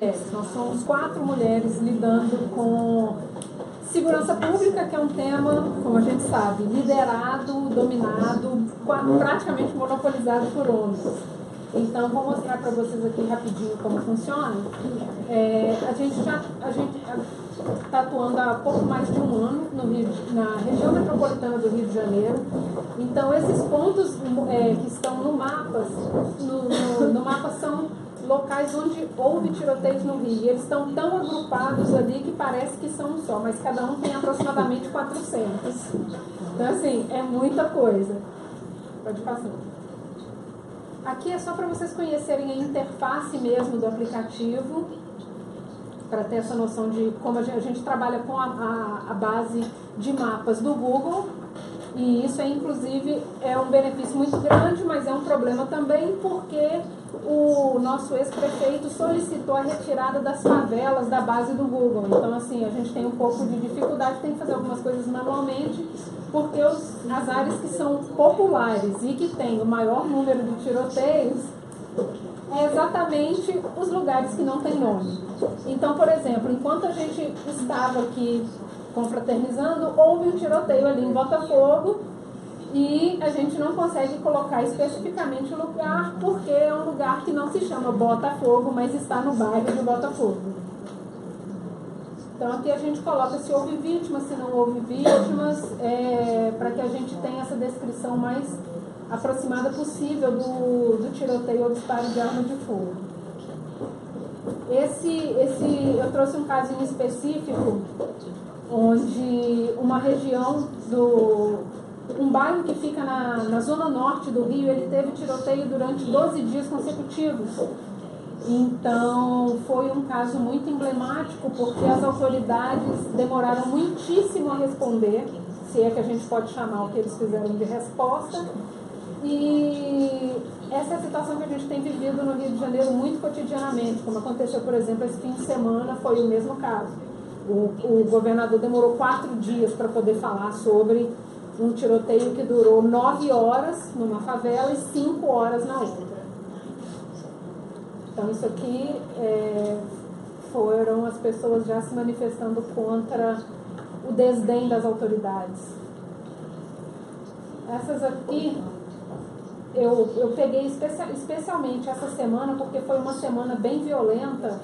Nós somos 4 mulheres lidando com segurança pública, que é um tema, como a gente sabe, liderado, dominado, praticamente monopolizado por homens. Então, vou mostrar para vocês aqui rapidinho como funciona. A gente está atuando há pouco mais de um ano na região metropolitana do Rio de Janeiro. Então, esses pontos que estão no mapa são locais onde houve tiroteios no Rio. E eles estão tão agrupados ali que parece que são um só, mas cada um tem aproximadamente 400. Então, assim, é muita coisa. Pode passar. Aqui é só para vocês conhecerem a interface mesmo do aplicativo, para ter essa noção de como a gente trabalha com a base de mapas do Google. E isso, inclusive, é um benefício muito grande, mas é um problema também, porque o nosso ex-prefeito solicitou a retirada das favelas da base do Google. Então, assim, a gente tem um pouco de dificuldade, tem que fazer algumas coisas manualmente, porque as áreas que são populares e que têm o maior número de tiroteios é exatamente os lugares que não têm nome. Então, por exemplo, enquanto a gente estava aqui confraternizando, houve um tiroteio ali em Botafogo e a gente não consegue colocar especificamente o lugar, porque é um lugar que não se chama Botafogo, mas está no bairro de Botafogo. Então aqui a gente coloca se houve vítimas, se não houve vítimas, para que a gente tenha essa descrição mais aproximada possível do tiroteio ou disparo de arma de fogo. Eu trouxe um caso em específico, onde uma região um bairro que fica na zona norte do Rio, ele teve tiroteio durante 12 dias consecutivos. Então, foi um caso muito emblemático, porque as autoridades demoraram muitíssimo a responder, se é que a gente pode chamar o que eles fizeram de resposta. E essa é a situação que a gente tem vivido no Rio de Janeiro muito cotidianamente, como aconteceu, por exemplo, esse fim de semana, foi o mesmo caso. O governador demorou 4 dias para poder falar sobre um tiroteio que durou 9 horas numa favela e 5 horas na outra. Então, isso aqui foram as pessoas já se manifestando contra o desdém das autoridades. Essas aqui, eu peguei especialmente essa semana, porque foi uma semana bem violenta,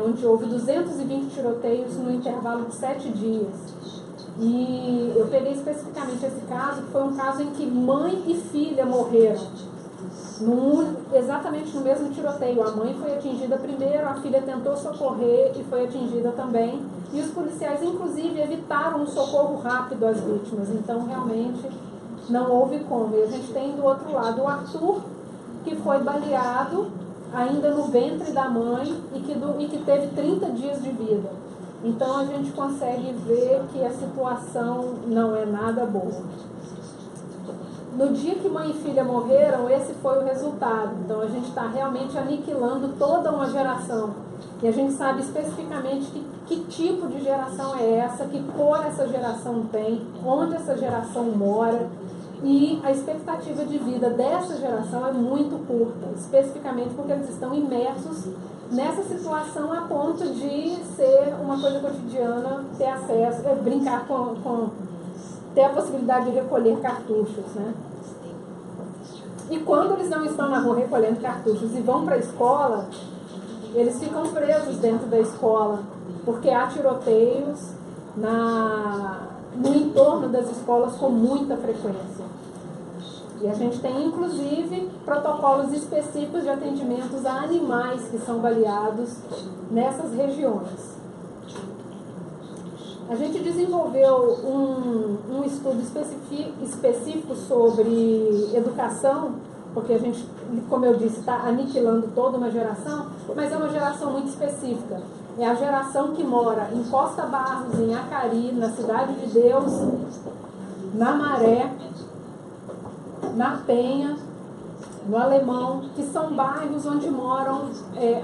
onde houve 220 tiroteios no intervalo de 7 dias. E eu peguei especificamente esse caso, que foi um caso em que mãe e filha morreram, exatamente no mesmo tiroteio. A mãe foi atingida primeiro, a filha tentou socorrer e foi atingida também. E os policiais, inclusive, evitaram um socorro rápido às vítimas. Então, realmente, não houve como. E a gente tem do outro lado o Arthur, que foi baleado ainda no ventre da mãe e que teve 30 dias de vida. Então a gente consegue ver que a situação não é nada boa. No dia que mãe e filha morreram, esse foi o resultado. Então a gente está realmente aniquilando toda uma geração. E a gente sabe especificamente que tipo de geração é essa, que cor essa geração tem, onde essa geração mora. E a expectativa de vida dessa geração é muito curta, especificamente porque eles estão imersos nessa situação a ponto de ser uma coisa cotidiana, ter acesso, brincar ter a possibilidade de recolher cartuchos, né? E quando eles não estão na rua recolhendo cartuchos e vão para a escola, eles ficam presos dentro da escola, porque há tiroteios no entorno das escolas com muita frequência. E a gente tem, inclusive, protocolos específicos de atendimentos a animais que são baleados nessas regiões. A gente desenvolveu um estudo específico sobre educação, porque a gente, como eu disse, está aniquilando toda uma geração, mas é uma geração muito específica. É a geração que mora em Costa Barros, em Acari, na Cidade de Deus, na Maré, na Penha, no Alemão, que são bairros onde moram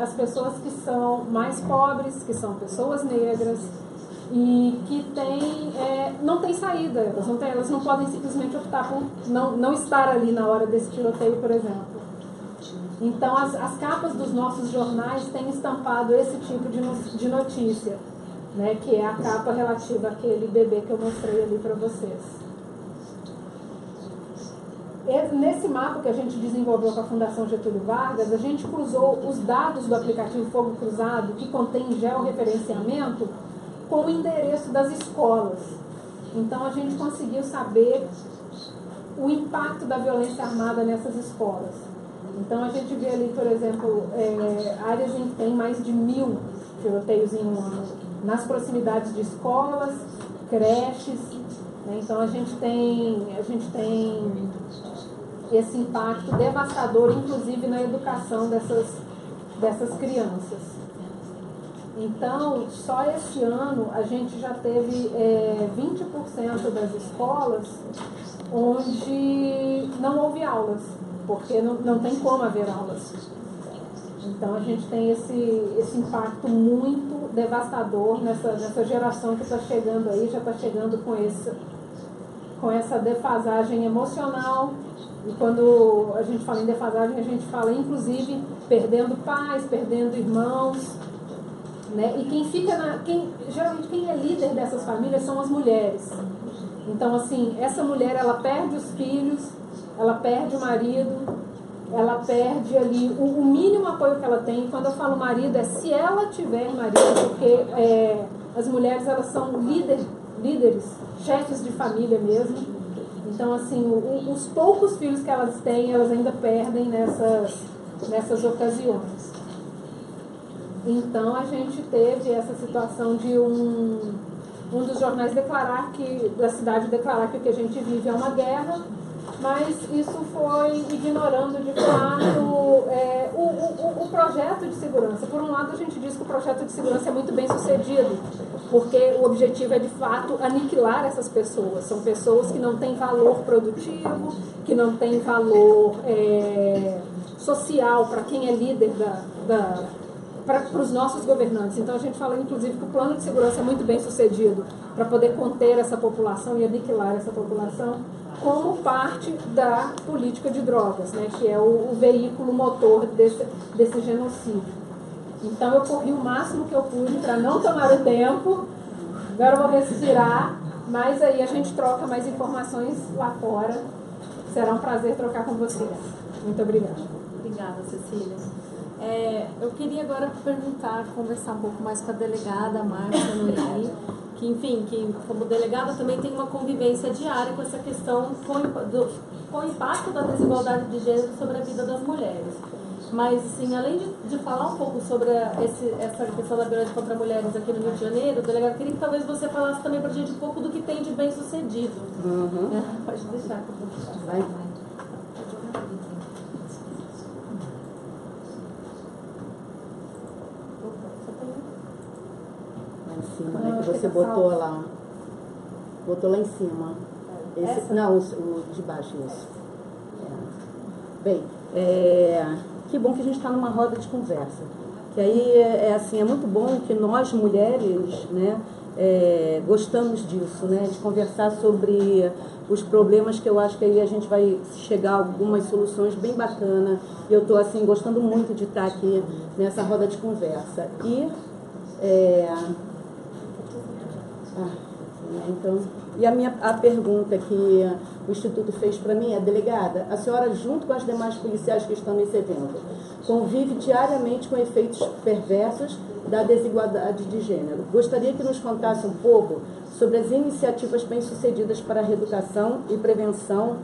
as pessoas que são mais pobres, que são pessoas negras e que não têm saída, elas não podem simplesmente optar por não estar ali na hora desse tiroteio, por exemplo. Então, as capas dos nossos jornais têm estampado esse tipo de notícia, né, que é a capa relativa àquele bebê que eu mostrei ali para vocês. Nesse mapa que a gente desenvolveu com a Fundação Getúlio Vargas, a gente cruzou os dados do aplicativo Fogo Cruzado, que contém georreferenciamento, com o endereço das escolas. Então, a gente conseguiu saber o impacto da violência armada nessas escolas. Então, a gente vê ali, por exemplo, áreas em que tem mais de 1000 tiroteios em um ano, nas proximidades de escolas, creches, né? Então, a gente tem esse impacto devastador, inclusive na educação dessas crianças. Então, só esse ano a gente já teve 20% das escolas onde não houve aulas, porque não tem como haver aulas. Então, a gente tem esse impacto muito devastador nessa geração que está chegando aí, já está chegando com essa defasagem emocional. E quando a gente fala em defasagem, a gente fala inclusive perdendo pais, perdendo irmãos, né? E geralmente quem é líder dessas famílias são as mulheres. Então, assim, essa mulher, ela perde os filhos, ela perde o marido, ela perde ali o mínimo apoio que ela tem. Quando eu falo marido, é se ela tiver marido, porque as mulheres, elas são líderes, chefes de família mesmo. Então, assim, os poucos filhos que elas têm, elas ainda perdem nessas ocasiões. Então, a gente teve essa situação de um dos jornais da cidade declarar que o que a gente vive é uma guerra, mas isso foi ignorando, de fato, o projeto de segurança. Por um lado, a gente diz que o projeto de segurança é muito bem sucedido, porque o objetivo é, de fato, aniquilar essas pessoas. São pessoas que não têm valor produtivo, que não têm valor social para quem é líder para os nossos governantes. Então, a gente fala, inclusive, que o plano de segurança é muito bem sucedido para poder conter essa população e aniquilar essa população, como parte da política de drogas, né, que é o veículo motor desse genocídio. Então, eu corri o máximo que eu pude para não tomar o tempo. Agora eu vou respirar, mas aí a gente troca mais informações lá fora. Será um prazer trocar com vocês. Muito obrigada. Obrigada, Cecília. Eu queria agora conversar um pouco mais com a delegada Márcia Noeli, que, enfim, que como delegada também tem uma convivência diária com essa questão, com o impacto da desigualdade de gênero sobre a vida das mulheres. Mas, assim, além de falar um pouco sobre essa questão da violência contra mulheres aqui no Rio de Janeiro, delegada, queria que talvez você falasse também pra gente um pouco do que tem de bem sucedido. Uhum. Pode deixar. Vai. Em cima, né, que você botou lá. Botou lá em cima. Não, o de baixo, isso. Bem, que bom que a gente está numa roda de conversa. Que aí assim, é muito bom que nós, mulheres, né, gostamos disso, né, de conversar sobre os problemas, que eu acho que aí a gente vai chegar a algumas soluções bem bacanas. E eu estou assim, gostando muito de estar aqui nessa roda de conversa. Então, a pergunta que o Instituto fez para mim é: delegada, a senhora, junto com as demais policiais que estão nesse evento, convive diariamente com efeitos perversos da desigualdade de gênero. Gostaria que nos contasse um pouco sobre as iniciativas bem-sucedidas para a reeducação e prevenção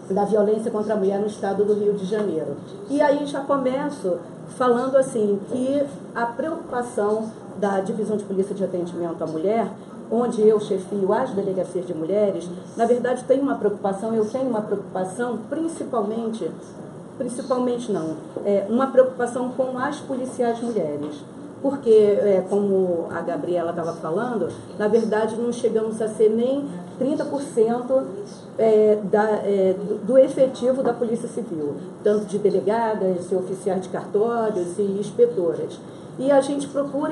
da violência contra a mulher no estado do Rio de Janeiro. E aí já começo falando assim, que a preocupação da Divisão de Polícia de Atendimento à Mulher, onde eu chefio as delegacias de mulheres, na verdade eu tenho uma preocupação uma preocupação com as policiais mulheres. Porque, como a Gabriela estava falando, na verdade não chegamos a ser nem 30% do efetivo da Polícia Civil, tanto de delegadas, oficiais de cartórios e inspetoras. E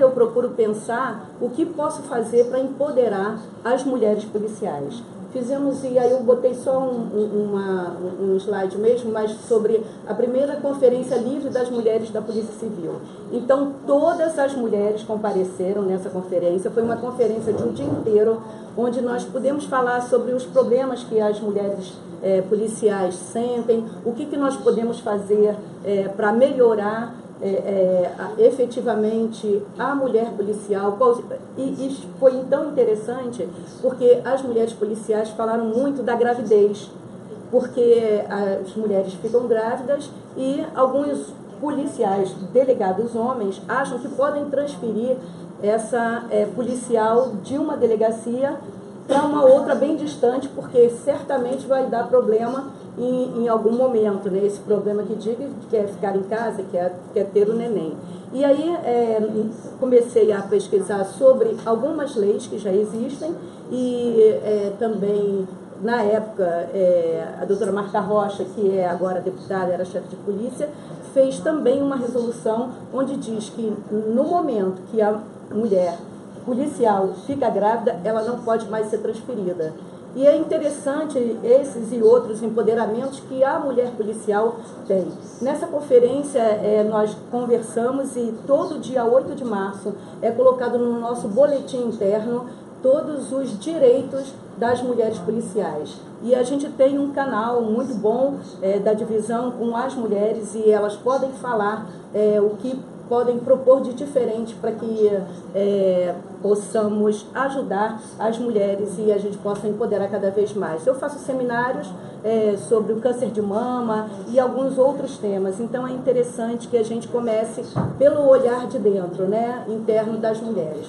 eu procuro pensar o que posso fazer para empoderar as mulheres policiais. fizemos, e aí eu botei só um slide mesmo, mas sobre a primeira Conferência Livre das Mulheres da Polícia Civil. Então, todas as mulheres compareceram nessa conferência, foi uma conferência de um dia inteiro, onde nós pudemos falar sobre os problemas que as mulheres policiais sentem, o que nós podemos fazer para melhorar efetivamente a mulher policial. E foi tão interessante porque as mulheres policiais falaram muito da gravidez, porque as mulheres ficam grávidas e alguns policiais, delegados homens, acham que podem transferir essa policial de uma delegacia para uma outra bem distante, porque certamente vai dar problema em algum momento, né? Esse problema que diga que é ficar em casa, que é ter o neném. E aí comecei a pesquisar sobre algumas leis que já existem e também, na época, a doutora Marta Rocha, que é agora deputada, era chefe de polícia, fez também uma resolução onde diz que no momento que a mulher policial fica grávida, ela não pode mais ser transferida. E é interessante esses e outros empoderamentos que a mulher policial tem. Nessa conferência, nós conversamos e todo dia 8 de março é colocado no nosso boletim interno todos os direitos das mulheres policiais. E a gente tem um canal muito bom da divisão com as mulheres e elas podem falar o que podem propor de diferente para que possamos ajudar as mulheres e a gente possa empoderar cada vez mais. Eu faço seminários sobre o câncer de mama e alguns outros temas, então é interessante que a gente comece pelo olhar de dentro, né, interno das mulheres.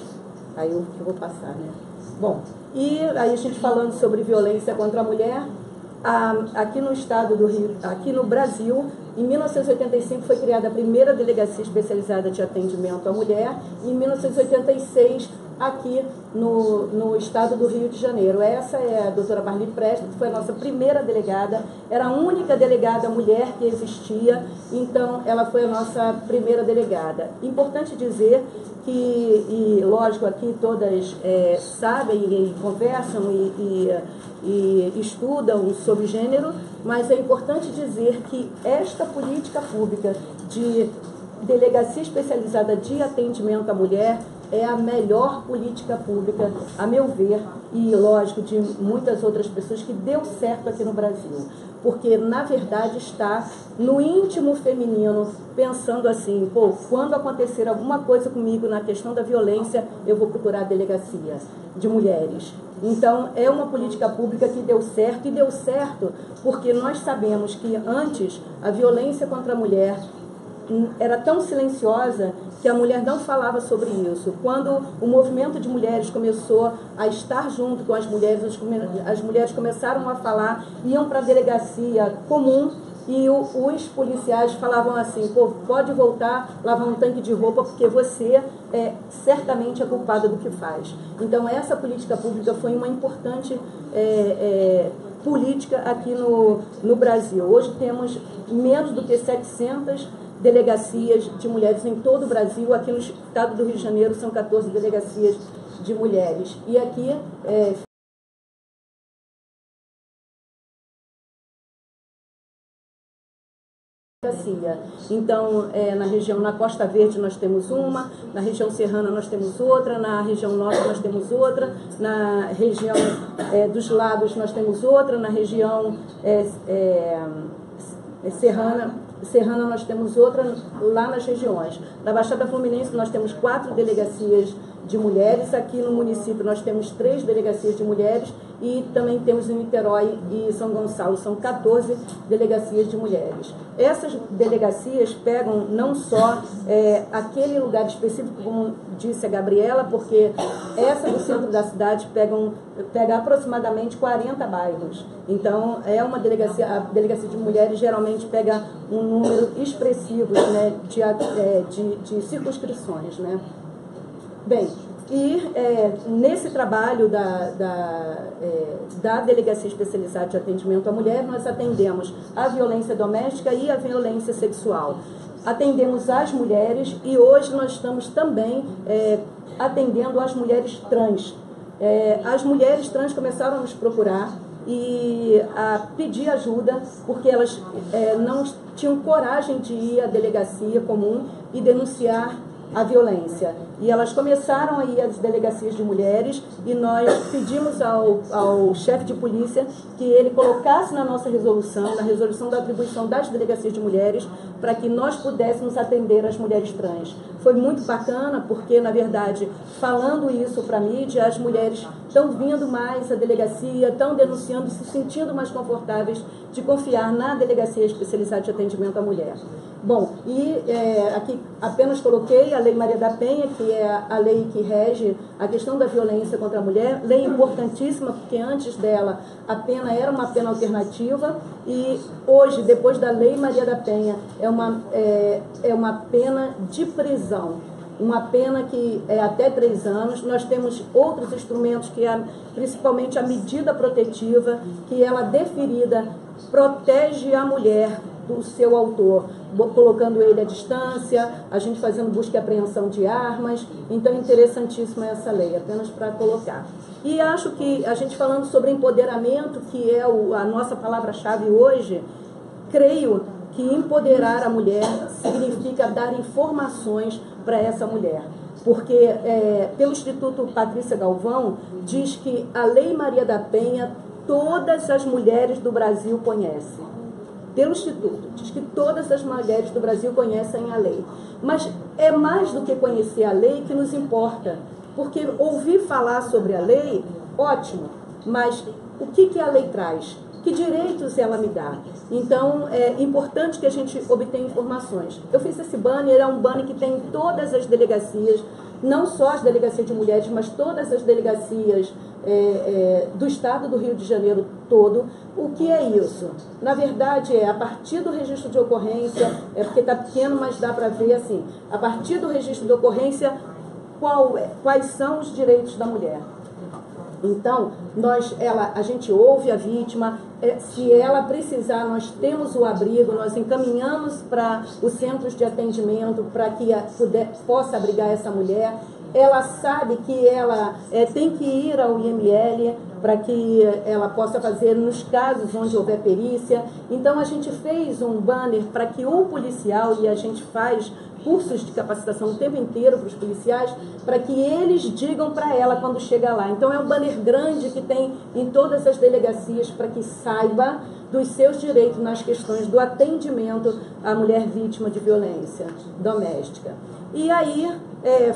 Aí eu vou passar, né? Bom, e aí a gente falando sobre violência contra a mulher, aqui no estado do Rio, aqui no Brasil, em 1985 foi criada a primeira delegacia especializada de atendimento à mulher, e em 1986 aqui no estado do Rio de Janeiro. Essa é a doutora Marli Prestes, que foi a nossa primeira delegada, era a única delegada mulher que existia, então ela foi a nossa primeira delegada. Importante dizer que, e lógico, aqui todas sabem e conversam e estudam sobre gênero, mas é importante dizer que esta política pública de delegacia especializada de atendimento à mulher é a melhor política pública, a meu ver, e lógico, de muitas outras pessoas, que deu certo aqui no Brasil. Porque, na verdade, está no íntimo feminino, pensando assim, pô, quando acontecer alguma coisa comigo na questão da violência, eu vou procurar a delegacia de mulheres. Então, é uma política pública que deu certo, e deu certo porque nós sabemos que antes a violência contra a mulher era tão silenciosa que a mulher não falava sobre isso. Quando o movimento de mulheres começou a estar junto com as mulheres começaram a falar, iam para a delegacia comum e os policiais falavam assim, pô, pode voltar, lavar um tanque de roupa, porque você certamente é culpada do que faz. Então, essa política pública foi uma importante política aqui no Brasil. Hoje temos menos do que 700 delegacias de mulheres em todo o Brasil. Aqui no estado do Rio de Janeiro são 14 delegacias de mulheres. E aqui então, na região, na Costa Verde nós temos uma, na região serrana nós temos outra, na região norte nós temos outra, na região dos lagos nós temos outra, na região serrana nós temos outra lá nas regiões. Na Baixada Fluminense nós temos 4 delegacias de mulheres, aqui no município nós temos 3 delegacias de mulheres e também temos em Niterói e São Gonçalo, são 14 delegacias de mulheres. Essas delegacias pegam não só aquele lugar específico, como disse a Gabriela, porque essa do centro da cidade pega aproximadamente 40 bairros. Então, é uma delegacia, a delegacia de mulheres geralmente pega um número expressivo, né, de circunscrições, né? Bem, e nesse trabalho da Delegacia Especializada de Atendimento à Mulher, nós atendemos a violência doméstica e a violência sexual. Atendemos as mulheres e hoje nós estamos também atendendo as mulheres trans. as mulheres trans começaram a nos procurar e a pedir ajuda, porque elas não tinham coragem de ir à delegacia comum e denunciar a violência. E elas começaram a ir às delegacias de mulheres e nós pedimos ao chefe de polícia que ele colocasse na nossa resolução, na resolução da atribuição das delegacias de mulheres, para que nós pudéssemos atender as mulheres trans. Foi muito bacana porque, na verdade, falando isso para a mídia, as mulheres estão vindo mais à delegacia, estão denunciando, se sentindo mais confortáveis de confiar na delegacia especializada de atendimento à mulher. Bom, e aqui apenas coloquei a Lei Maria da Penha, que é a lei que rege a questão da violência contra a mulher, lei importantíssima, porque antes dela a pena era uma pena alternativa e hoje, depois da Lei Maria da Penha, é uma pena de prisão, uma pena que é até 3 anos. Nós temos outros instrumentos, que é principalmente a medida protetiva, que ela deferida protege a mulher do seu autor, colocando ele à distância, a gente fazendo busca e apreensão de armas. Então, interessantíssima essa lei, apenas para colocar. E acho que a gente falando sobre empoderamento, que é a nossa palavra-chave hoje, creio que empoderar a mulher significa dar informações para essa mulher. Porque pelo Instituto Patrícia Galvão, diz que a Lei Maria da Penha todas as mulheres do Brasil conhecem. Pelo Instituto, diz que todas as mulheres do Brasil conhecem a lei. Mas é mais do que conhecer a lei que nos importa. Porque ouvir falar sobre a lei, ótimo, mas o que a lei traz? Que direitos ela me dá? Então, é importante que a gente obtenha informações. Eu fiz esse banner, é um banner que tem em todas as delegacias, não só as delegacias de mulheres, mas todas as delegacias do estado do Rio de Janeiro todo. O que é isso? Na verdade, a partir do registro de ocorrência, porque está pequeno, mas dá para ver assim, a partir do registro de ocorrência, quais são os direitos da mulher. Então, a gente ouve a vítima, se ela precisar, nós temos o abrigo, nós encaminhamos para os centros de atendimento para que possa abrigar essa mulher. Ela sabe que ela tem que ir ao IML para que ela possa fazer nos casos onde houver perícia. Então, a gente fez um banner para que o policial, e a gente faz cursos de capacitação o tempo inteiro para os policiais, para que eles digam para ela quando chega lá. Então, é um banner grande que tem em todas as delegacias para que saiba dos seus direitos nas questões do atendimento à mulher vítima de violência doméstica. E aí,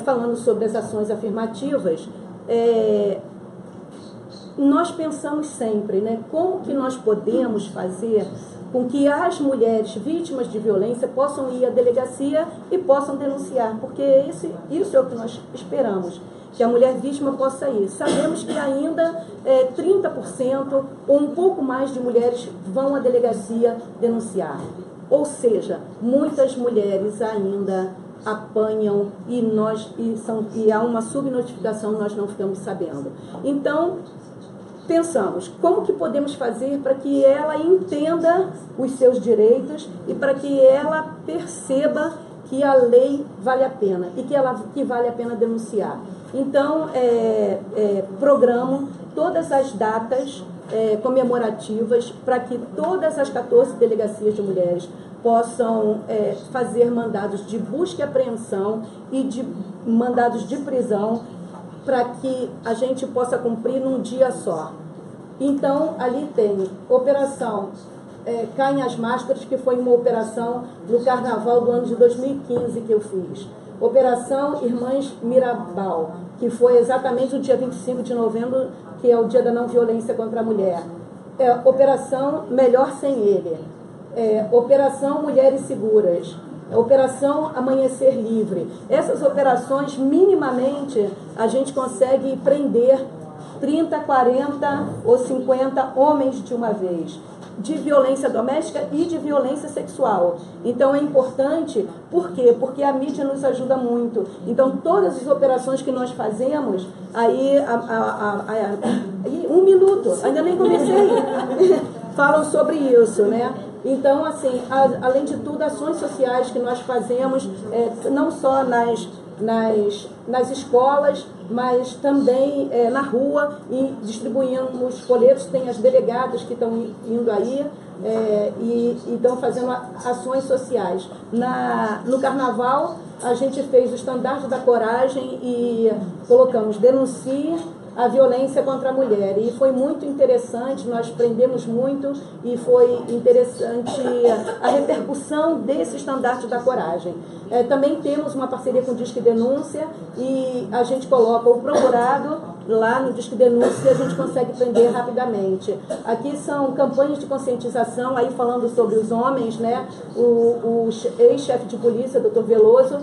falando sobre as ações afirmativas, nós pensamos sempre, né, como que nós podemos fazer com que as mulheres vítimas de violência possam ir à delegacia e possam denunciar, porque isso é o que nós esperamos, que a mulher vítima possa ir. Sabemos que ainda 30% ou um pouco mais de mulheres vão à delegacia denunciar, ou seja, muitas mulheres ainda apanham e há uma subnotificação, nós não ficamos sabendo. Então, pensamos, como que podemos fazer para que ela entenda os seus direitos e para que ela perceba que a lei vale a pena e que vale a pena denunciar. Então, programo todas as datas comemorativas para que todas as 14 delegacias de mulheres possam fazer mandados de busca e apreensão e de mandados de prisão para que a gente possa cumprir num dia só. Então, ali tem operação Caem as Máscaras, que foi uma operação no Carnaval do ano de 2015 que eu fiz. Operação Irmãs Mirabal, que foi exatamente o dia 25 de novembro, que é o dia da não violência contra a mulher. Operação Melhor Sem Ele. Operação Mulheres Seguras. Operação Amanhecer Livre. Essas operações, minimamente, a gente consegue prender 30, 40 ou 50 homens de uma vez, de violência doméstica e de violência sexual. Então é importante, por quê? Porque a mídia nos ajuda muito. Então todas as operações que nós fazemos, aí, um minuto, ainda nem comecei, falam sobre isso, né? Então, assim, além de tudo, ações sociais que nós fazemos, não só nas escolas, mas também na rua, e distribuímos folhetos, tem as delegadas que estão indo aí, e estão fazendo ações sociais. No Carnaval, a gente fez o estandarte da coragem e colocamos denuncie a violência contra a mulher. E foi muito interessante, nós aprendemos muito e foi interessante a repercussão desse estandarte da coragem. Também temos uma parceria com o Disque Denúncia e a gente coloca o procurado lá no Disque Denúncia, a gente consegue prender rapidamente. Aqui são campanhas de conscientização, aí falando sobre os homens, né? O ex-chefe de polícia, Dr. Veloso,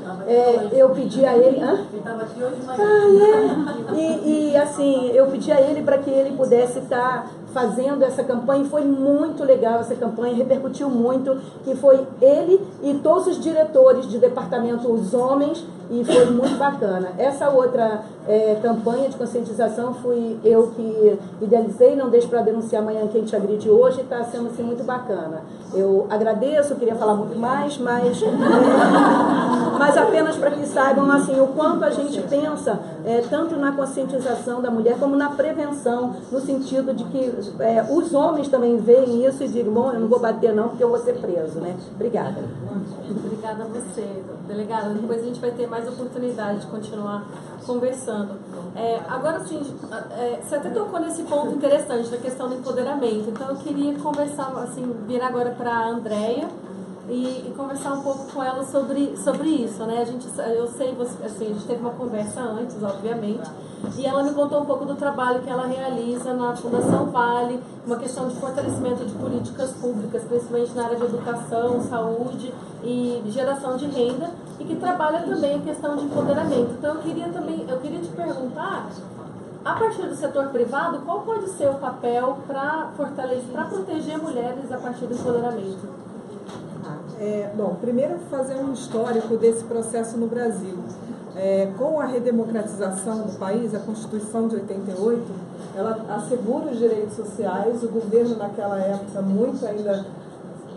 eu pedi a ele... Ele estava aqui hoje, mas... E assim, eu pedi a ele para que ele pudesse estar fazendo essa campanha, e foi muito legal essa campanha, repercutiu muito, que foi ele e todos os diretores de departamento, os homens, e foi muito bacana. Essa outra campanha de conscientização fui eu que idealizei, Não Deixe para Denunciar Amanhã Quem Te Agride Hoje, está sendo assim, muito bacana. Eu agradeço, queria falar muito mais, mas apenas para que saibam assim, o quanto a gente pensa tanto na conscientização da mulher como na prevenção, no sentido de que os homens também veem isso e digam, bom, eu não vou bater não porque eu vou ser preso, né? Obrigada. Obrigada a você, delegada. Depois a gente vai ter mais oportunidade de continuar conversando. Agora sim, você até tocou nesse ponto interessante da questão do empoderamento. Então eu queria conversar, assim, vir agora para a Andréia e conversar um pouco com ela sobre isso, né? Eu sei, assim, a gente teve uma conversa antes, obviamente, e ela me contou um pouco do trabalho que ela realiza na Fundação Vale, uma questão de fortalecimento de políticas públicas, principalmente na área de educação, saúde e geração de renda, e que trabalha também a questão de empoderamento. Então eu queria te perguntar, a partir do setor privado, qual pode ser o papel para fortalecer, para proteger mulheres a partir do empoderamento? Bom, primeiro fazer um histórico desse processo no Brasil. Com a redemocratização do país, a Constituição de 88, ela assegura os direitos sociais. O governo naquela época, muito ainda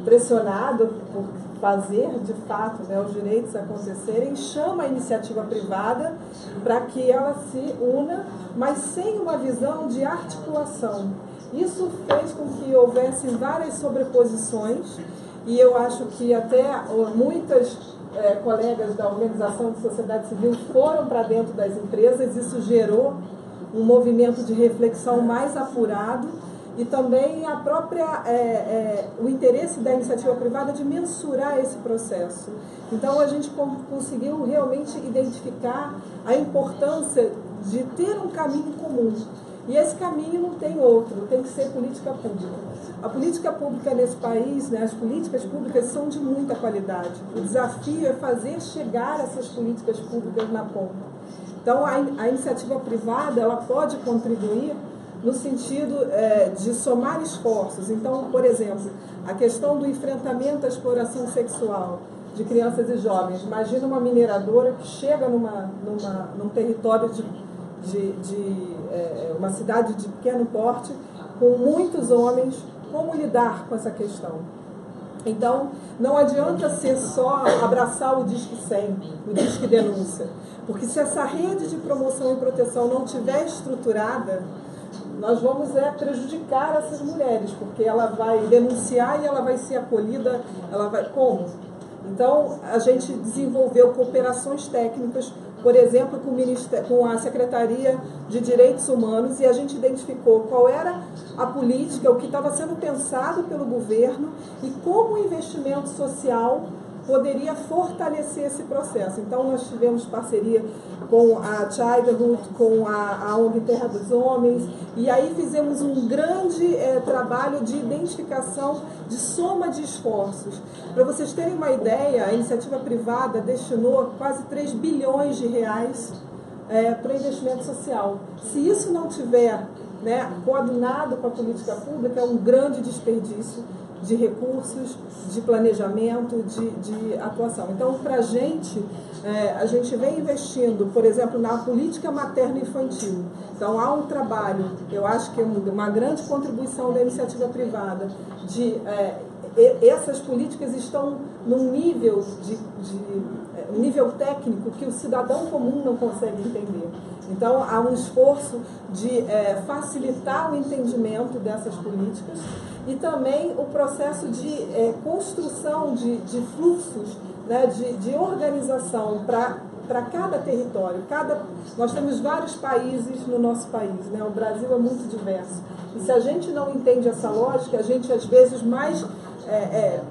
pressionado por fazer de fato, né, os direitos acontecerem, chama a iniciativa privada para que ela se una, mas sem uma visão de articulação. Isso fez com que houvesse várias sobreposições, e eu acho que até muitas colegas da Organização de Sociedade Civil foram para dentro das empresas. Isso gerou um movimento de reflexão mais apurado e também a própria, o interesse da iniciativa privada de mensurar esse processo. Então a gente conseguiu realmente identificar a importância de ter um caminho comum. E esse caminho não tem outro, tem que ser política pública. A política pública nesse país, né, as políticas públicas são de muita qualidade. O desafio é fazer chegar essas políticas públicas na ponta. Então, a iniciativa privada ela pode contribuir no sentido de somar esforços. Então, por exemplo, a questão do enfrentamento à exploração sexual de crianças e jovens. Imagina uma mineradora que chega num território de uma cidade de pequeno porte, com muitos homens, como lidar com essa questão? Então, não adianta ser só abraçar o Disque 100, o Disque Denúncia, porque se essa rede de promoção e proteção não estiver estruturada, nós vamos prejudicar essas mulheres, porque ela vai denunciar e ela vai ser acolhida, como? Então, a gente desenvolveu cooperações técnicas, por exemplo, com a Secretaria de Direitos Humanos, e a gente identificou qual era a política, o que estava sendo pensado pelo governo e como o investimento social poderia fortalecer esse processo. Então, nós tivemos parceria com a Childhood, com a ONG Terra dos Homens, e aí fizemos um grande trabalho de identificação, de soma de esforços. Para vocês terem uma ideia, a iniciativa privada destinou quase 3 bilhões de reais para investimento social. Se isso não tiver coordenado com a política pública, é um grande desperdício de recursos, de planejamento, de atuação. Então, para a gente vem investindo, por exemplo, na política materno-infantil. Então, há um trabalho, eu acho que é uma grande contribuição da iniciativa privada de essas políticas estão num nível um nível técnico que o cidadão comum não consegue entender. Então, há um esforço de facilitar o entendimento dessas políticas e também o processo de construção de fluxos, né, de organização para cada território. Nós temos vários países no nosso país, né? O Brasil é muito diverso. E se a gente não entende essa lógica, a gente às vezes mais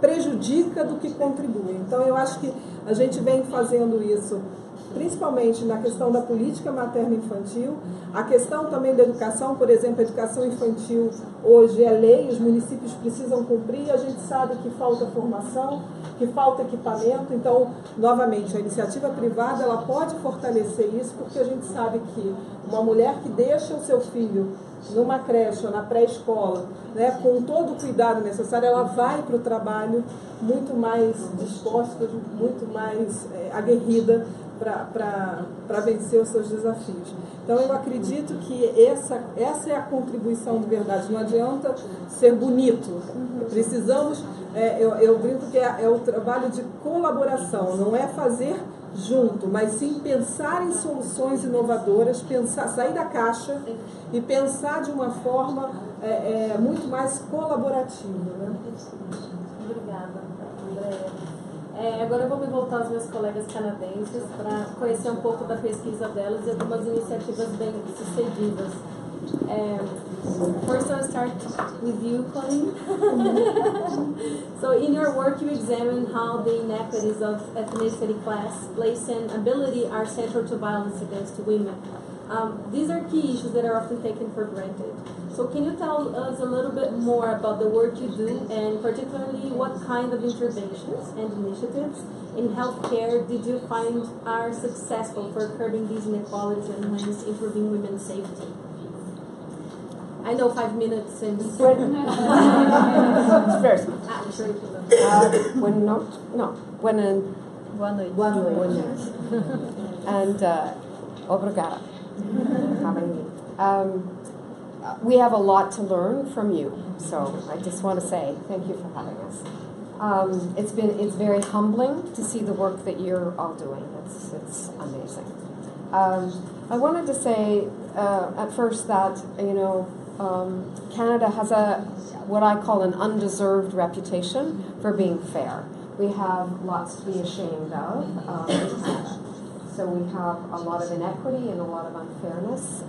prejudica do que contribui. Então, eu acho que a gente vem fazendo isso principalmente na questão da política materno-infantil, a questão também da educação, por exemplo, a educação infantil hoje é lei, os municípios precisam cumprir, a gente sabe que falta formação, que falta equipamento, então, novamente, a iniciativa privada ela pode fortalecer isso, porque a gente sabe que uma mulher que deixa o seu filho numa creche ou na pré-escola, né, com todo o cuidado necessário, ela vai para o trabalho muito mais disposta, muito mais aguerrida para vencer os seus desafios. Então, eu acredito que essa é a contribuição de verdade. Não adianta ser bonito. Precisamos, eu brinco que é o trabalho de colaboração, não é fazer junto, mas sim pensar em soluções inovadoras, sair da caixa e pensar de uma forma muito mais colaborativa. Né? Obrigada, Andréia. Agora eu vou me voltar aos meus colegas canadenses para conhecer um pouco da pesquisa delas e algumas iniciativas bem sucedidas. First I'll start with you, Colleen. So in your work you examine how the inequities of ethnicity, class, place and ability are central to violence against women. These are key issues that are often taken for granted. So can you tell us a little bit more about the work you do and particularly what kind of interventions and initiatives in healthcare did you find are successful for curbing these inequalities and hence improving women's safety? I know 5 minutes since. First, Boa noite. And obrigada for having me. We have a lot to learn from you, so I just want to say thank you for having us. It's very humbling to see the work that you're all doing. It's amazing. I wanted to say at first that Canada has what I call an undeserved reputation for being fair. We have lots to be ashamed of in Canada. So we have a lot of inequity and a lot of unfairness.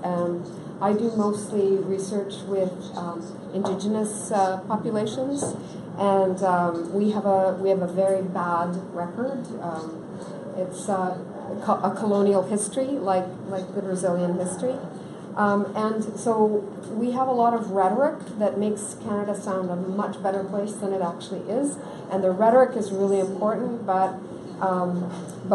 I do mostly research with Indigenous populations, and we have a very bad record. It's a colonial history, like the Brazilian history. And so we have a lot of rhetoric that makes Canada sound a much better place than it actually is. And the rhetoric is really important, but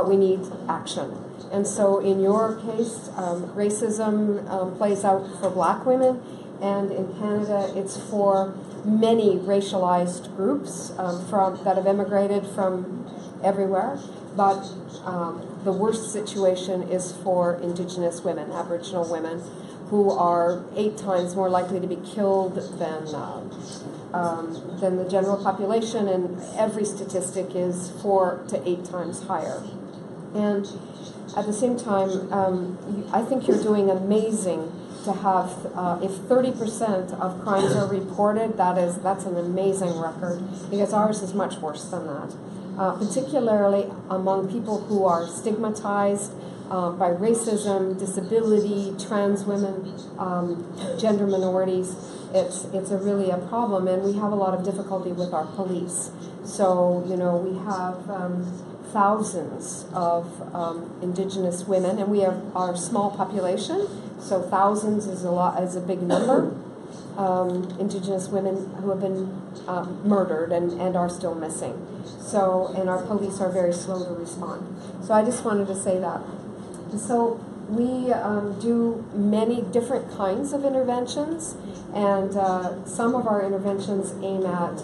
we need action. And so in your case, racism plays out for Black women, and in Canada it's for many racialized groups that have immigrated from everywhere. But the worst situation is for Indigenous women, Aboriginal women, who are 8 times more likely to be killed than the general population, and every statistic is 4 to 8 times higher. And at the same time, I think you're doing amazing to have, if 30% of crimes are reported, that's an amazing record, because ours is much worse than that. Particularly among people who are stigmatized by racism, disability, trans women, gender minorities. It's really a problem, and we have a lot of difficulty with our police. So, we have thousands of Indigenous women, and we have our small population, so thousands is a big number. Indigenous women who have been murdered and are still missing. So, and our police are very slow to respond. So I just wanted to say that. So we do many different kinds of interventions, and some of our interventions aim at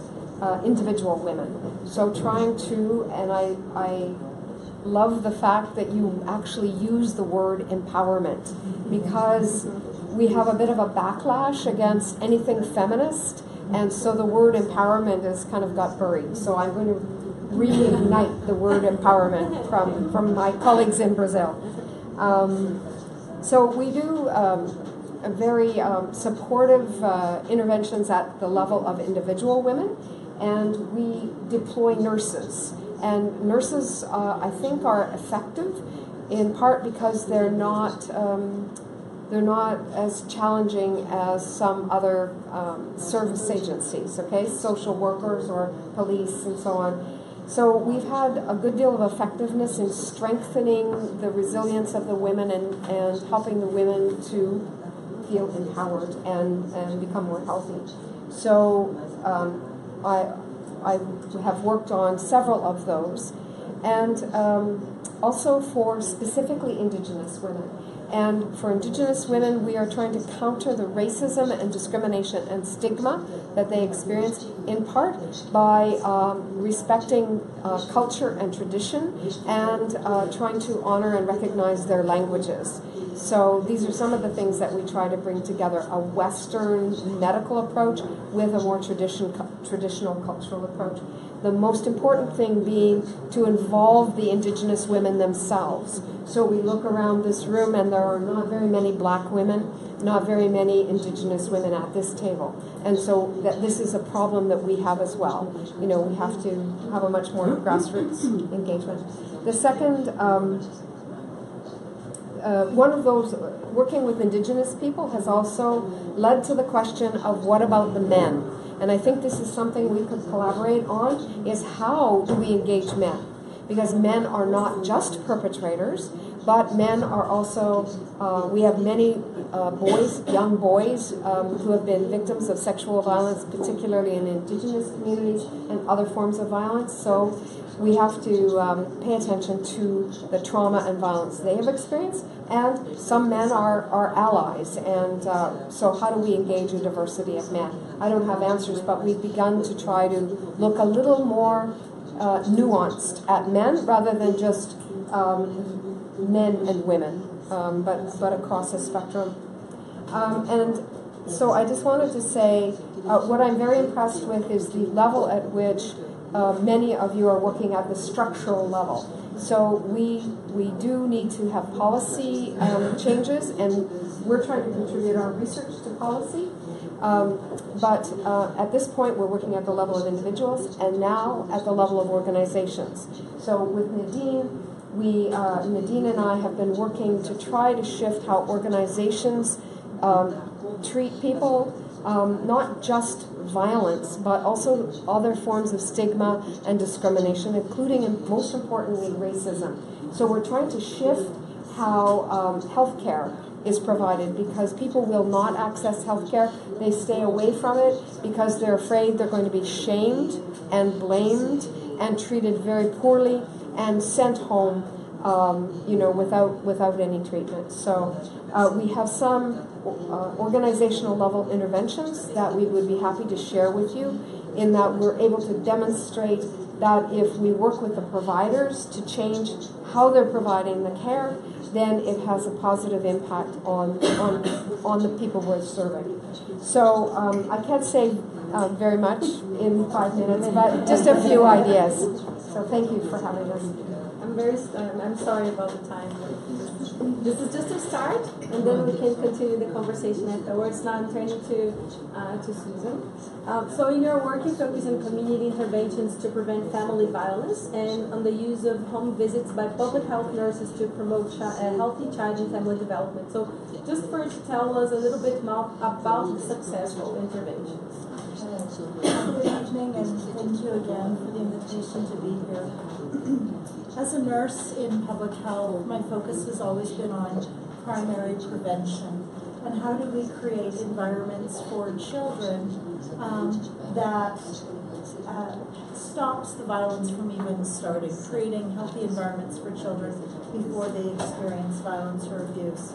individual women. So trying to, and I love the fact that you actually use the word empowerment, because we have a bit of a backlash against anything feminist And so the word empowerment has kind of got buried. So I'm going to reignite the word empowerment from my colleagues in Brazil. So we do a very supportive interventions at the level of individual women, and we deploy nurses. And nurses, I think, are effective in part because they're not as challenging as some other service agencies, okay, social workers or police and so on. So we've had a good deal of effectiveness in strengthening the resilience of the women and helping the women to feel empowered and become more healthy. So I have worked on several of those, and also for specifically Indigenous women. And for Indigenous women, we are trying to counter the racism and discrimination and stigma that they experience, in part by respecting culture and tradition and trying to honor and recognize their languages. So these are some of the things that we try to bring together: a Western medical approach with a more traditional cultural approach. The most important thing being to involve the Indigenous women themselves. So we look around this room and there are not very many black women, not very many Indigenous women at this table. And so that this is a problem that we have as well. You know, we have to have a much more grassroots engagement. The second, one of those, working with Indigenous people has also led to the question of what about the men? And I think this is something we could collaborate on, is how do we engage men? Because men are not just perpetrators, but men are also, we have many boys, young boys, who have been victims of sexual violence, particularly in Indigenous communities and other forms of violence. So we have to pay attention to the trauma and violence they have experienced. And some men are allies. And so how do we engage a diversity of men? I don't have answers, but we've begun to try to look a little more nuanced at men rather than just men and women, but across a spectrum. And so I just wanted to say what I'm very impressed with is the level at which many of you are working at the structural level. So we do need to have policy changes, and we're trying to contribute our research to policy. But at this point, we're working at the level of individuals, and now at the level of organizations. So with Nadine, Nadine and I have been working to try to shift how organizations treat people, not just violence, but also other forms of stigma and discrimination, including, and most importantly, racism. So we're trying to shift how healthcare is provided, because people will not access healthcare. They stay away from it because they're afraid they're going to be shamed and blamed and treated very poorly and sent home, without any treatment. So we have some organizational level interventions that we would be happy to share with you, in that we're able to demonstrate that if we work with the providers to change how they're providing the care, then it has a positive impact on the people we're serving. So I can't say very much in 5 minutes, but just a few ideas. So thank you for having us. I'm sorry about the time. This is just a start, and then we can continue the conversation afterwards. Now I'm turning to Susan. So in your work, you focus on community interventions to prevent family violence and on the use of home visits by public health nurses to promote healthy child and family development. So just first tell us a little bit more about the successful interventions. Good evening, and thank you again for the invitation to be here. As a nurse in public health, my focus has always been on primary prevention and how do we create environments for children that stops the violence from even starting, creating healthy environments for children before they experience violence or abuse.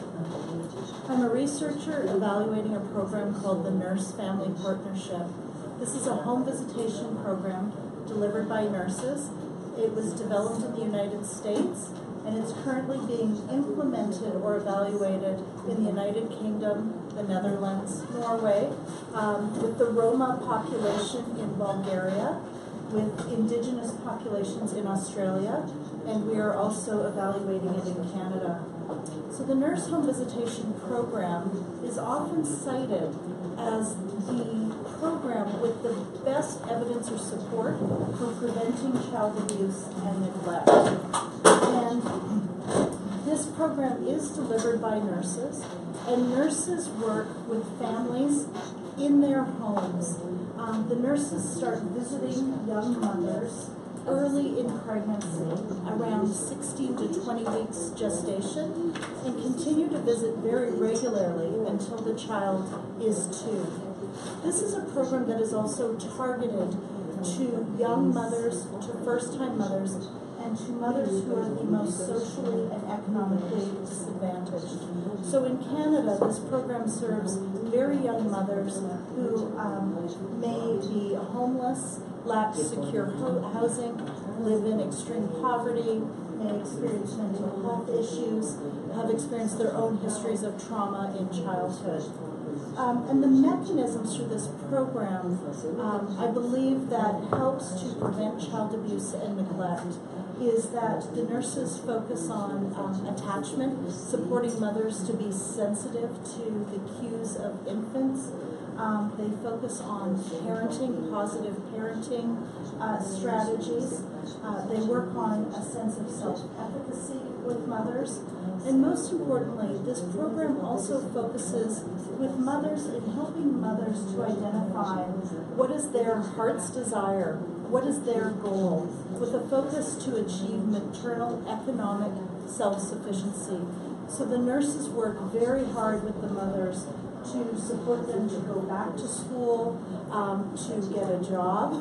I'm a researcher evaluating a program called the Nurse Family Partnership. This is a home visitation program delivered by nurses. It was developed in the United States, and it's currently being implemented or evaluated in the United Kingdom, the Netherlands, Norway, with the Roma population in Bulgaria, with indigenous populations in Australia, and we are also evaluating it in Canada. So the nurse home visitation program is often cited as the program with the best evidence or support for preventing child abuse and neglect. And this program is delivered by nurses, and nurses work with families in their homes. The nurses start visiting young mothers early in pregnancy, around 16 to 20 weeks gestation, and continue to visit very regularly until the child is 2. This is a program that is also targeted to young mothers, to first-time mothers, and to mothers who are the most socially and economically disadvantaged. So in Canada, this program serves very young mothers who may be homeless, lack secure housing, live in extreme poverty, may experience mental health issues, have experienced their own histories of trauma in childhood. And the mechanisms through this program, I believe that helps to prevent child abuse and neglect is that the nurses focus on attachment, supporting mothers to be sensitive to the cues of infants. They focus on parenting, positive parenting strategies. They work on a sense of self-efficacy with mothers. And most importantly, this program also focuses with mothers in helping mothers to identify what is their heart's desire, what is their goal, with a focus to achieve maternal economic self-sufficiency. So the nurses work very hard with the mothers to support them to go back to school, to get a job,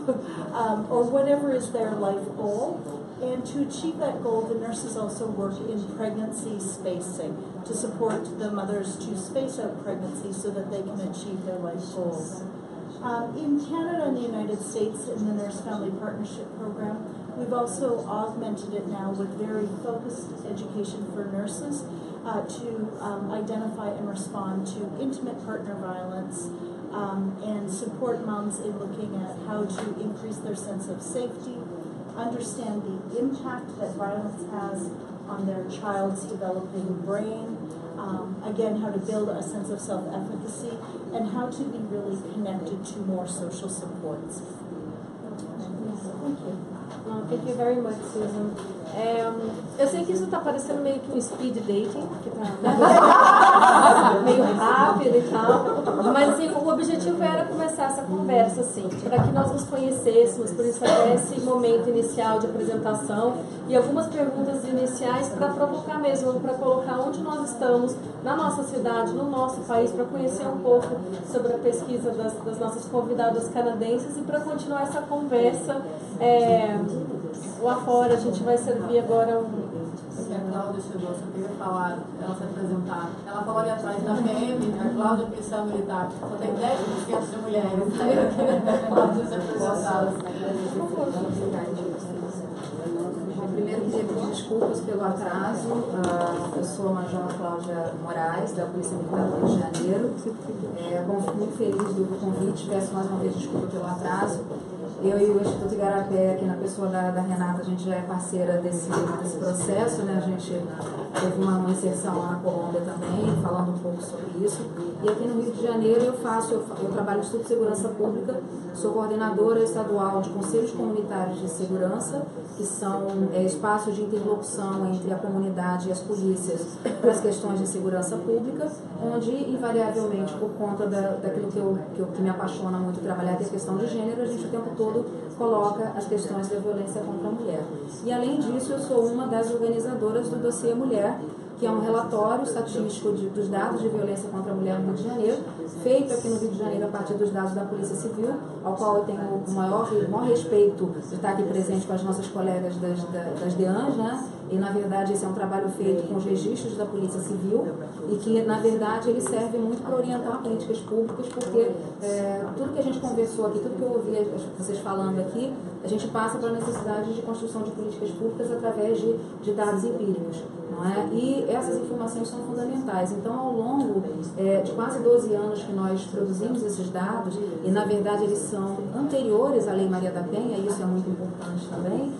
or whatever is their life goal. And to achieve that goal, the nurses also work in pregnancy spacing to support the mothers to space out pregnancy so that they can achieve their life goals. In Canada and the United States, in the Nurse Family Partnership Program, we've also augmented it now with very focused education for nurses to identify and respond to intimate partner violence and support moms in looking at how to increase their sense of safety, understand the impact that violence has on their child's developing brain, again, how to build a sense of self-efficacy, and how to be really connected to more social supports. Thank you. Thank you very much, Susan. Eu sei que isso está parecendo meio que um speed dating, que tá meio rápido e tal, mas assim, o objetivo era começar essa conversa assim, para que nós nos conhecêssemos, por isso até esse momento inicial de apresentação e algumas perguntas iniciais para provocar mesmo, para colocar onde nós estamos, na nossa cidade, no nosso país, para conhecer um pouco sobre a pesquisa das nossas convidadas canadenses e para continuar essa conversa lá fora. A gente vai servir agora A Cláudia chegou, só queria falar, ela se apresentar. Ela falou ali atrás da PM, a Cláudia Policial Militar, só tem 10% de mulheres. Pode se apresentar. Primeiro, queria pedir desculpas pelo atraso. Eu sou a Major Cláudia Moraes, da Polícia Militar do Rio de Janeiro. Fico muito feliz do convite. Peço mais uma vez desculpa pelo atraso. Eu e o Instituto Igarapé, aqui na pessoa da Renata, a gente já é parceira desse processo, né? A gente teve uma inserção lá na Colômbia também, falando um pouco sobre isso. E aqui no Rio de Janeiro eu trabalho no Instituto de Segurança Pública, sou coordenadora estadual de Conselhos Comunitários de Segurança, que são espaços de interlocução entre a comunidade e as polícias para as questões de segurança pública, onde, invariavelmente, por conta daquilo que me apaixona muito trabalhar, que é a questão de gênero, a gente o tempo todo coloca as questões da violência contra a mulher. E, além disso, eu sou uma das organizadoras do Dossiê Mulher, que é um relatório estatístico dos dados de violência contra a mulher no Rio de Janeiro, feito aqui no Rio de Janeiro a partir dos dados da Polícia Civil, ao qual eu tenho o maior respeito de estar aqui presente com as nossas colegas das DEANs, né? E, na verdade, esse é um trabalho feito com os registros da Polícia Civil e que, na verdade, ele serve muito para orientar políticas públicas, porque tudo que a gente conversou aqui, tudo que eu ouvi vocês falando aqui, a gente passa para a necessidade de construção de políticas públicas através de dados empíricos, não é? E essas informações são fundamentais. Então, ao longo de quase 12 anos que nós produzimos esses dados, e na verdade eles são anteriores à Lei Maria da Penha, e isso é muito importante também,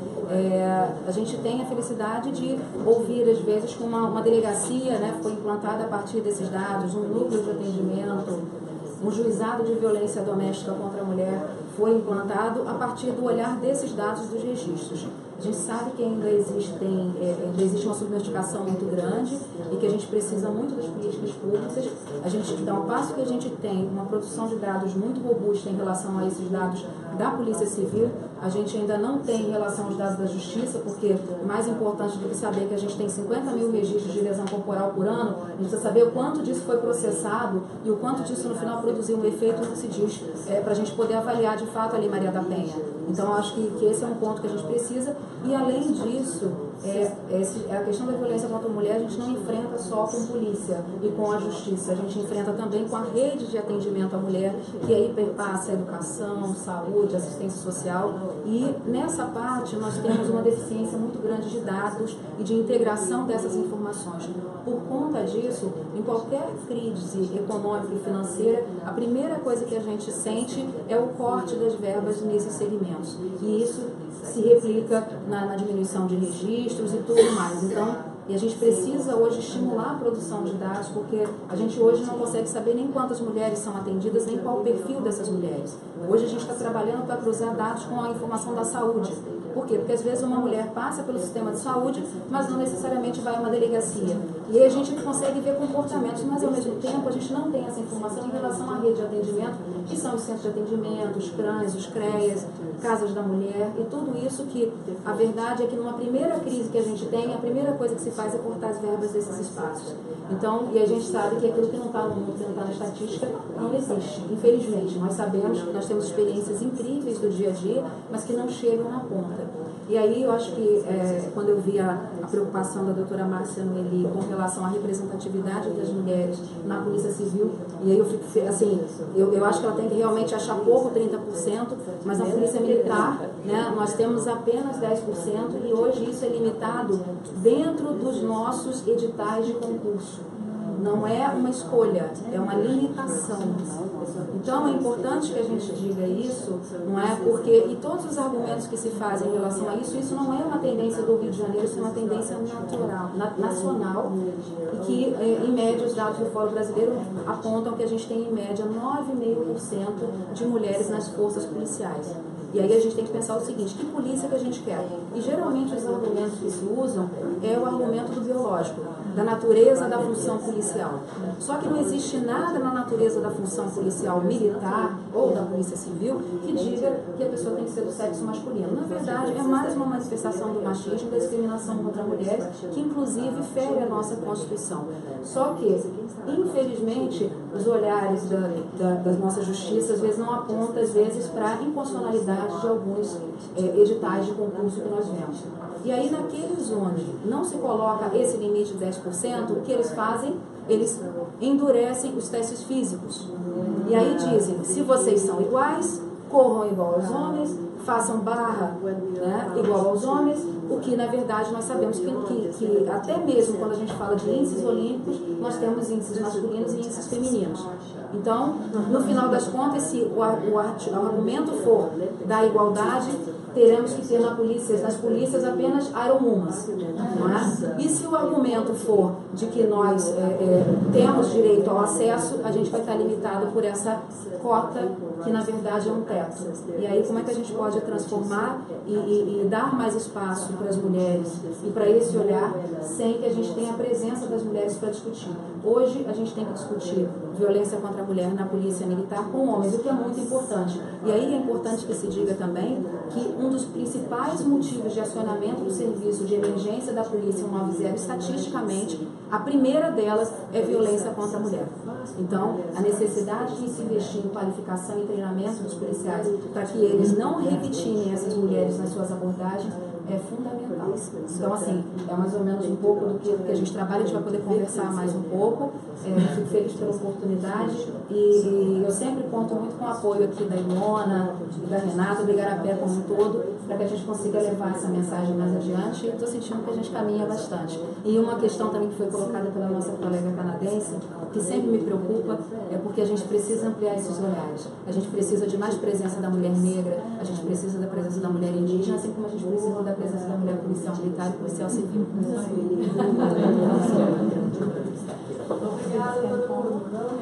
a gente tem a felicidade de ouvir, às vezes, que uma delegacia, né, foi implantada a partir desses dados, um núcleo de atendimento, um juizado de violência doméstica contra a mulher foi implantado a partir do olhar desses dados dos registros. A gente sabe que ainda existe uma subnotificação muito grande e que a gente precisa muito das políticas públicas. A gente, então, ao passo que a gente tem uma produção de dados muito robusta em relação a esses dados da Polícia Civil, a gente ainda não tem em relação aos dados da Justiça, porque mais importante do que saber que a gente tem 50 mil registros de lesão corporal por ano, a gente precisa saber o quanto disso foi processado e o quanto disso no final produziu um efeito no que se diz, para a gente poder avaliar de fato a Lei Maria da Penha. Então, eu acho que esse é um ponto que a gente precisa. E além disso, a questão da violência contra a mulher a gente não enfrenta só com polícia e com a justiça, a gente enfrenta também com a rede de atendimento à mulher, que aí perpassa a educação, saúde, assistência social, e nessa parte nós temos uma deficiência muito grande de dados e de integração dessas informações. Por conta disso, em qualquer crise econômica e financeira, a primeira coisa que a gente sente é o corte das verbas nesses segmentos, e isso se replica na diminuição de registros e tudo mais. Então, e a gente precisa hoje estimular a produção de dados, porque a gente hoje não consegue saber nem quantas mulheres são atendidas, nem qual o perfil dessas mulheres. Hoje a gente está trabalhando para cruzar dados com a informação da saúde. Por quê? Porque às vezes uma mulher passa pelo sistema de saúde, mas não necessariamente vai a uma delegacia. E aí a gente consegue ver comportamentos, mas ao mesmo tempo a gente não tem essa informação em relação à rede de atendimento, que são os centros de atendimento, os CRANs, os CREAs, casas da mulher, e tudo isso que a verdade é que numa primeira crise que a gente tem, a primeira coisa que se faz é cortar as verbas desses espaços. Então, e a gente sabe que aquilo que não está no número, que não está na estatística, não existe. Infelizmente, nós sabemos que nós temos experiências incríveis do dia a dia, mas que não chegam na ponta. E aí eu acho que quando eu vi a preocupação da doutora Márcia Noeli com relação à representatividade das mulheres na Polícia Civil, e aí eu fico assim, eu acho que ela tem que realmente achar pouco, 30%, mas na Polícia Militar, né, nós temos apenas 10%, e hoje isso é limitado dentro dos nossos editais de concurso. Não é uma escolha, é uma limitação. Então é importante que a gente diga isso, não é? Porque, e todos os argumentos que se fazem em relação a isso, isso não é uma tendência do Rio de Janeiro, isso é uma tendência natural, nacional, e que, em média, os dados do Fórum Brasileiro apontam que a gente tem, em média, 9,5% de mulheres nas forças policiais. E aí a gente tem que pensar o seguinte, que polícia que a gente quer? E geralmente os argumentos que se usam é o argumento do biológico, da natureza da função policial. Só que não existe nada na natureza da função policial militar ou da polícia civil que diga que a pessoa tem que ser do sexo masculino. Na verdade, é mais uma manifestação do machismo, da discriminação contra mulheres, que inclusive fere a nossa Constituição. Só que, infelizmente, os olhares da nossa justiça às vezes não apontam, às vezes, para a inconstitucionalidade de alguns editais de concurso que nós vemos. E aí, naqueles onde não se coloca esse limite de 10%, o que eles fazem? Eles endurecem os testes físicos. E aí dizem, se vocês são iguais, corram igual aos homens, façam barra, né, igual aos homens, o que na verdade nós sabemos que até mesmo quando a gente fala de índices olímpicos, nós temos índices masculinos e índices femininos. Então, no final das contas, se o argumento for da igualdade, teremos que ter nas polícias apenas aeromumas. E se o argumento for de que nós temos direito ao acesso, a gente vai estar limitado por essa cota, que na verdade é um teto. E aí como é que a gente pode transformar e dar mais espaço para as mulheres e para esse olhar, sem que a gente tenha a presença das mulheres para discutir? Hoje a gente tem que discutir violência contra a mulher na polícia militar com homens, o que é muito importante. E aí é importante que se diga também que um dos principais motivos de acionamento do serviço de emergência da Polícia 190, estatisticamente, a primeira delas é violência contra a mulher. Então, a necessidade de se investir em qualificação e treinamento dos policiais para que eles não revitinem essas mulheres nas suas abordagens é fundamental. Então, assim, é mais ou menos um pouco do que a gente trabalha, a gente vai poder conversar mais um pouco. Fico feliz pela oportunidade e eu sempre conto muito com o apoio aqui da Ilona e da Renata, do Igarapé como um todo, para que a gente consiga levar essa mensagem mais adiante, e estou sentindo que a gente caminha bastante. E uma questão também que foi colocada pela nossa colega canadense, que sempre me preocupa, é porque a gente precisa ampliar esses olhares. A gente precisa de mais presença da mulher negra, a gente precisa da presença da mulher indígena, assim como a gente precisa da presença da mulher policial militar e policial civil. Obrigada a todo mundo.